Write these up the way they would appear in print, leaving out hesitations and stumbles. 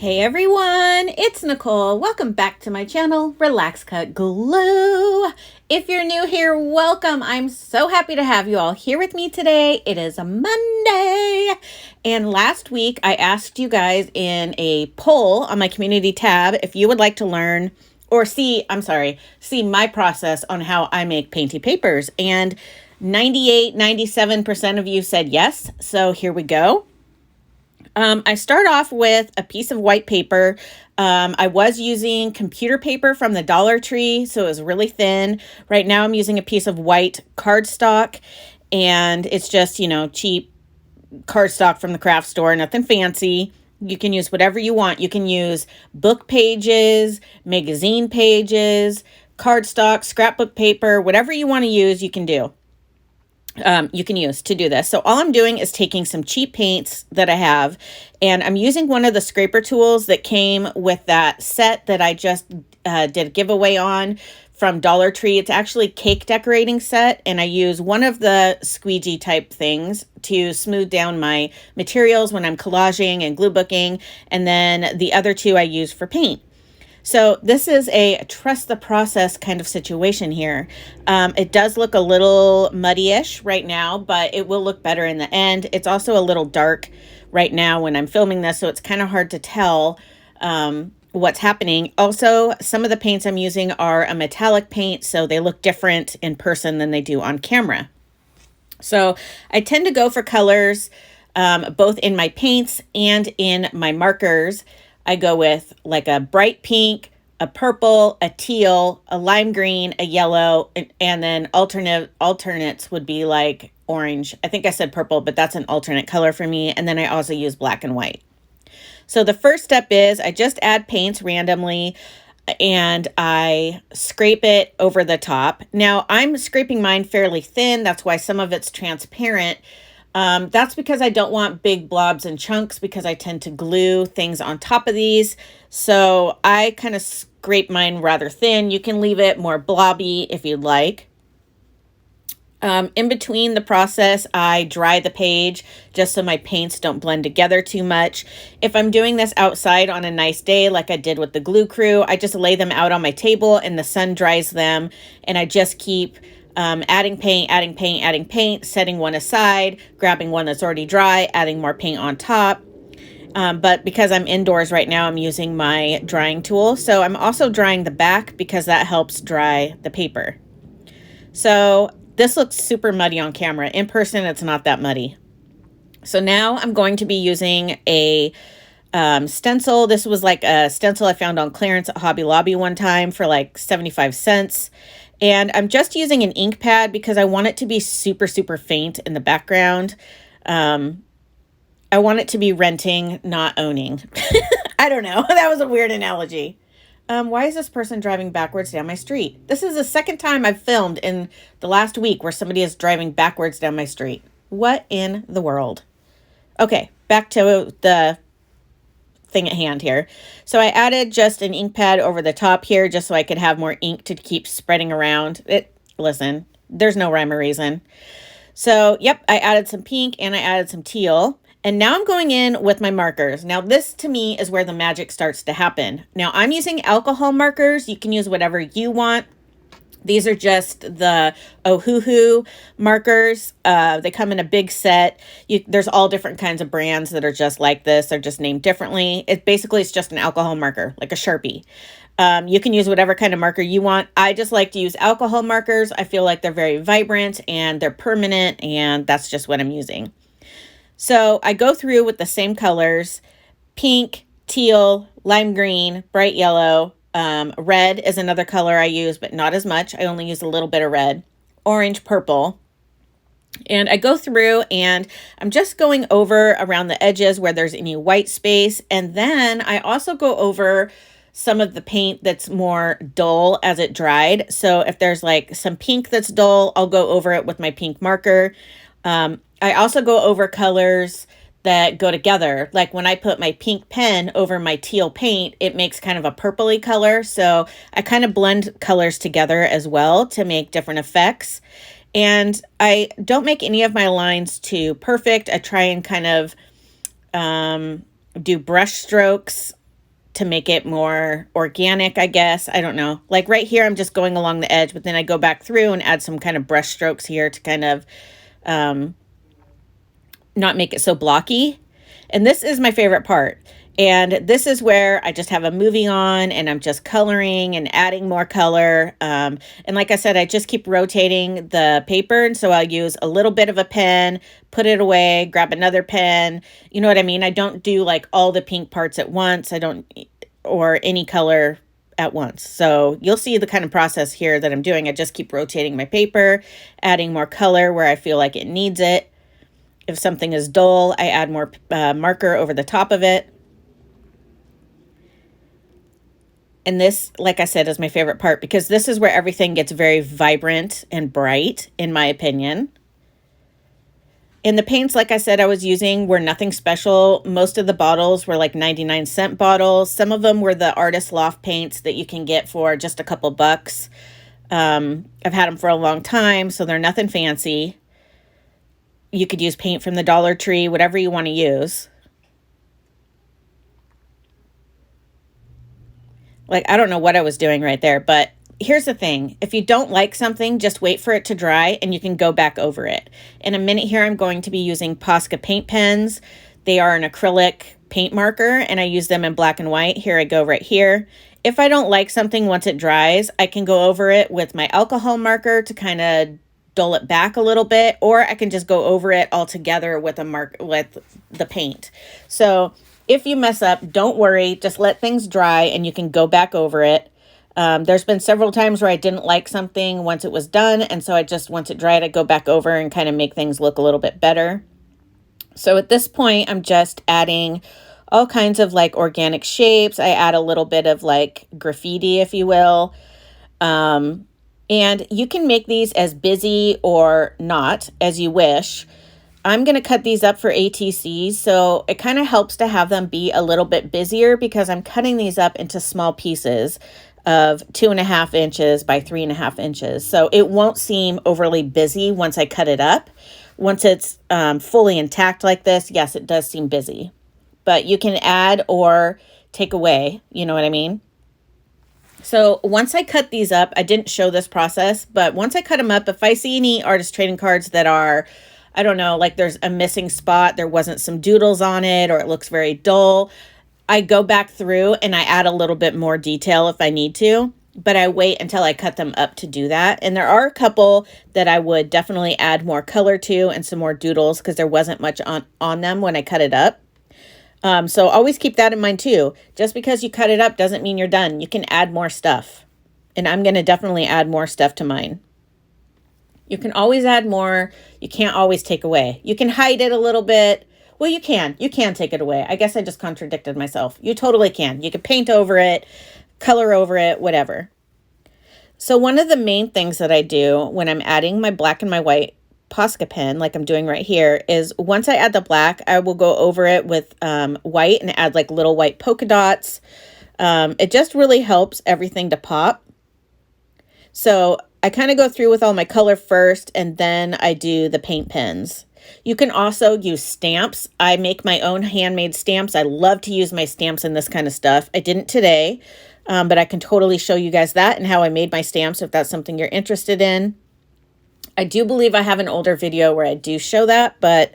Hey everyone, it's Nicole. Welcome back to my channel, Relax.Cut.Glue. If you're new here, welcome. I'm so happy to have you all here with me today. It is a Monday. And last week I asked you guys in a poll on my community tab if you would like to learn or see my process on how I make Painty papers. And 97% of you said yes. So here we go. I start off with a piece of white paper. I was using computer paper from the Dollar Tree, so it was really thin. Right now I'm using a piece of white cardstock, and it's just, cheap cardstock from the craft store, nothing fancy. You can use whatever you want. You can use book pages, magazine pages, cardstock, scrapbook paper, whatever you want to use, you can do. You can use to do this. So all I'm doing is taking some cheap paints that I have, and I'm using one of the scraper tools that came with that set that I just did a giveaway on from Dollar Tree. It's actually cake decorating set, and I use one of the squeegee type things to smooth down my materials when I'm collaging and glue booking, and then the other two I use for paint. So this is a trust the process kind of situation here. It does look a little muddy-ish right now, but it will look better in the end. It's also a little dark right now when I'm filming this, so it's kind of hard to tell what's happening. Also, some of the paints I'm using are a metallic paint, so they look different in person than they do on camera. So I tend to go for colors both in my paints and in my markers. I go with like a bright pink, a purple, a teal, a lime green, a yellow, and then alternates would be like orange. I think I said purple, but that's an alternate color for me. And then I also use black and white. So the first step is I just add paints randomly and I scrape it over the top. Now I'm scraping mine fairly thin. That's why some of it's transparent. That's because I don't want big blobs and chunks because I tend to glue things on top of these. So I kind of scrape mine rather thin. You can leave it more blobby if you'd like. In between the process, I dry the page just so my paints don't blend together too much. If I'm doing this outside on a nice day, like I did with the glue crew, I just lay them out on my table and the sun dries them, and I just keep adding paint, setting one aside, grabbing one that's already dry, adding more paint on top. But because I'm indoors right now, I'm using my drying tool. So I'm also drying the back because that helps dry the paper. So this looks super muddy on camera. In person, it's not that muddy. So now I'm going to be using a stencil. This was like a stencil I found on clearance at Hobby Lobby one time for like 75 cents. And I'm just using an ink pad because I want it to be super, super faint in the background. I want it to be renting, not owning. I don't know. That was a weird analogy. Why is this person driving backwards down my street? This is the second time I've filmed in the last week where somebody is driving backwards down my street. What in the world? Okay, back to the thing at hand here. So I added just an ink pad over the top here just so I could have more ink to keep spreading around. Listen, there's no rhyme or reason. So, yep, I added some pink and I added some teal. And now I'm going in with my markers. Now this to me is where the magic starts to happen. Now I'm using alcohol markers. You can use whatever you want. These are just the Ohuhu markers. They come in a big set. There's all different kinds of brands that are just like this. They're just named differently. It's just an alcohol marker, like a Sharpie. You can use whatever kind of marker you want. I just like to use alcohol markers. I feel like they're very vibrant and they're permanent, and that's just what I'm using. So I go through with the same colors: pink, teal, lime green, bright yellow. Red is another color I use, but not as much. I only use a little bit of red, orange, purple. And I go through and I'm just going over around the edges where there's any white space. And then I also go over some of the paint that's more dull as it dried. So if there's like some pink that's dull, I'll go over it with my pink marker. I also go over colors that go together. Like when I put my pink pen over my teal paint, it makes kind of a purpley color. So I kind of blend colors together as well to make different effects. And I don't make any of my lines too perfect. I try and kind of do brush strokes to make it more organic, I guess. I don't know. Like right here, I'm just going along the edge, but then I go back through and add some kind of brush strokes here to kind of not make it so blocky. And this is my favorite part. And this is where I just have a movie on and I'm just coloring and adding more color. And like I said, I just keep rotating the paper. And so I'll use a little bit of a pen, put it away, grab another pen. You know what I mean? I don't do like all the pink parts at once. I don't, or any color at once. So you'll see the kind of process here that I'm doing. I just keep rotating my paper, adding more color where I feel like it needs it. If something is dull, I add more marker over the top of it. And this, like I said, is my favorite part because this is where everything gets very vibrant and bright, in my opinion. And the paints, like I said, I was using were nothing special. Most of the bottles were like 99-cent bottles. Some of them were the Artist Loft paints that you can get for just a couple bucks. I've had them for a long time, so they're nothing fancy. You could use paint from the Dollar Tree, whatever you want to use. Like, I don't know what I was doing right there, but here's the thing. If you don't like something, just wait for it to dry and you can go back over it. In a minute here, I'm going to be using Posca paint pens. They are an acrylic paint marker and I use them in black and white. Here I go right here. If I don't like something once it dries, I can go over it with my alcohol marker to kind of dull it back a little bit, or I can just go over it all together with with the paint. So if you mess up, don't worry, just let things dry and you can go back over it. There's been several times where I didn't like something once it was done, and so once it dried, I go back over and kind of make things look a little bit better. So at this point, I'm just adding all kinds of like organic shapes. I add a little bit of like graffiti, if you will. And you can make these as busy or not as you wish. I'm going to cut these up for ATCs, so it kind of helps to have them be a little bit busier because I'm cutting these up into small pieces of 2.5 inches by 3.5 inches. So it won't seem overly busy once I cut it up. Once it's fully intact like this, yes, it does seem busy. But you can add or take away, you know what I mean? So once I cut these up, I didn't show this process, but once I cut them up, if I see any artist trading cards that are, I don't know, like there's a missing spot, there wasn't some doodles on it, or it looks very dull, I go back through and I add a little bit more detail if I need to, but I wait until I cut them up to do that. And there are a couple that I would definitely add more color to and some more doodles because there wasn't much on them when I cut it up. So always keep that in mind too. Just because you cut it up doesn't mean you're done. You can add more stuff. And I'm going to definitely add more stuff to mine. You can always add more. You can't always take away. You can hide it a little bit. Well, you can. You can take it away. I guess I just contradicted myself. You totally can. You can paint over it, color over it, whatever. So one of the main things that I do when I'm adding my black and my white Posca pen, like I'm doing right here, is once I add the black, I will go over it with white and add like little white polka dots. It just really helps everything to pop. So I kind of go through with all my color first, and then I do the paint pens. You can also use stamps. I make my own handmade stamps. I love to use my stamps in this kind of stuff. I didn't today, but I can totally show you guys that and how I made my stamps if that's something you're interested in. I do believe I have an older video where I do show that, but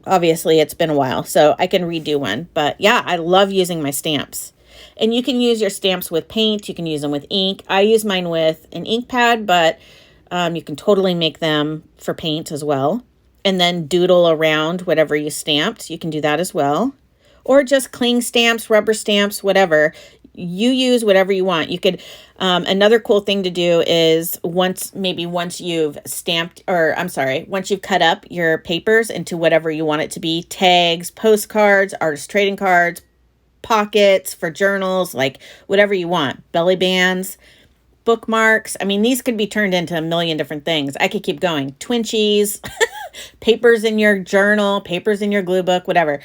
obviously it's been a while, so I can redo one. But yeah, I love using my stamps. And you can use your stamps with paint. You can use them with ink. I use mine with an ink pad, but you can totally make them for paint as well. And then doodle around whatever you stamped. You can do that as well. Or just cling stamps, rubber stamps, whatever. You use whatever you want. You could, another cool thing to do is once you've stamped, or I'm sorry, once you've cut up your papers into whatever you want it to be, tags, postcards, artist trading cards, pockets for journals, like whatever you want, belly bands, bookmarks. I mean, these could be turned into a million different things. I could keep going. Twinchies, papers in your journal, papers in your glue book, whatever.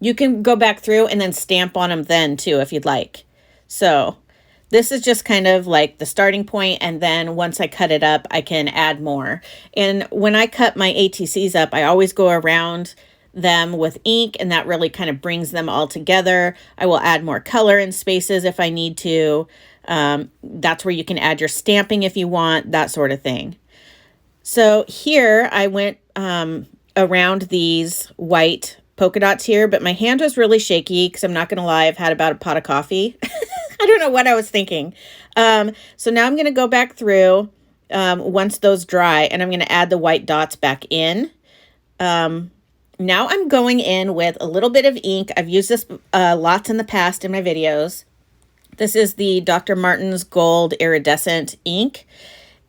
You can go back through and then stamp on them then too, if you'd like. So this is just kind of like the starting point. And then once I cut it up, I can add more. And when I cut my ATCs up, I always go around them with ink, and that really kind of brings them all together. I will add more color in spaces if I need to. That's where you can add your stamping if you want, that sort of thing. So here I went around these white polka dots here, but my hand was really shaky because I'm not going to lie, I've had about a pot of coffee. I don't know what I was thinking. So now I'm going to go back through once those dry, and I'm going to add the white dots back in. Now I'm going in with a little bit of ink. I've used this lots in the past in my videos. This is the Dr. Martens Gold Iridescent ink,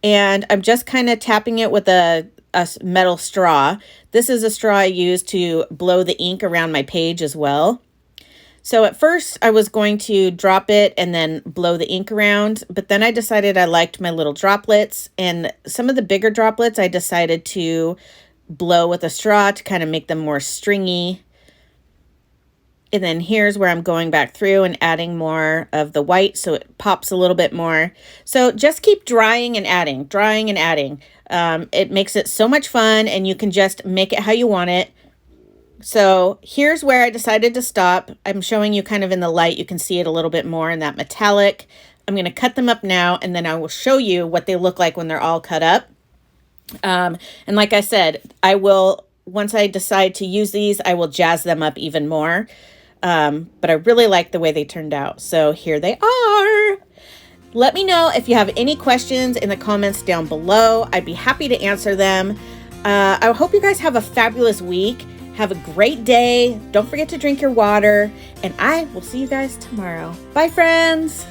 and I'm just kind of tapping it with a metal straw. This is a straw I use to blow the ink around my page as well. So at first I was going to drop it and then blow the ink around, but then I decided I liked my little droplets, and some of the bigger droplets I decided to blow with a straw to kind of make them more stringy. And then here's where I'm going back through and adding more of the white so it pops a little bit more. So just keep drying and adding, drying and adding. It makes it so much fun, and you can just make it how you want it. So here's where I decided to stop. I'm showing you kind of in the light. You can see it a little bit more in that metallic. I'm going to cut them up now, and then I will show you what they look like when they're all cut up. And like I said, I will, once I decide to use these, I will jazz them up even more. But I really like the way they turned out. So here they are. Let me know if you have any questions in the comments down below. I'd be happy to answer them. I hope you guys have a fabulous week. Have a great day. Don't forget to drink your water, and I will see you guys tomorrow. Bye, friends.